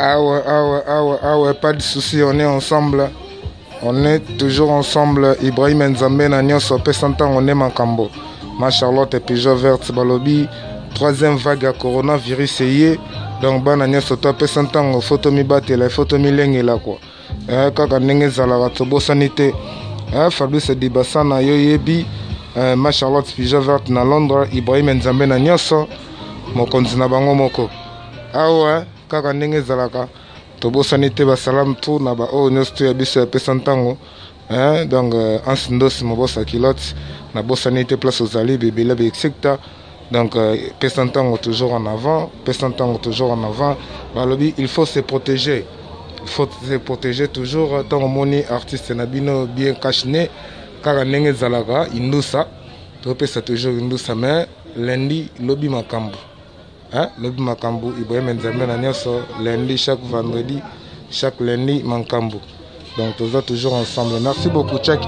Ah ouais, pas de souci, on est ensemble. On est toujours ensemble. Ibrahim Nzambe na nyonso pe santan on est Makambo. Ma Charlotte et Pigeon Verte Balobi. Troisième vague à coronavirus est donc bana nyonso to pe santan photo mi batela photo mi lengela quoi. Kaka ndenge zala to sanité. Fabrice Dibasana yo yebi. Ma Charlotte Pigeon Verte na Londres. Ibrahim Nzambe na nyonso mokonzi na bango moko. Ah ouais, kaka ndenge zalaka. Tobo sanité basalam tout na ba o nyosto ya biso ya pesa ntango donc ansindosi mobosa kilote na bo sanité place aux alliés bébé be secteur donc pesa ntango toujours en avant pesa ntango toujours en avant balobi il faut se protéger toujours tant moni artiste na bino bien caché kaka ndenge zalaka indusa to pesa toujours indusa mais lundi lobi makambo. Lobi Makambu, Ibrahim Nzambe na nyonso, lundi, chaque vendredi, chaque lundi, Makambu. Donc, toujours ensemble. Merci beaucoup. Check.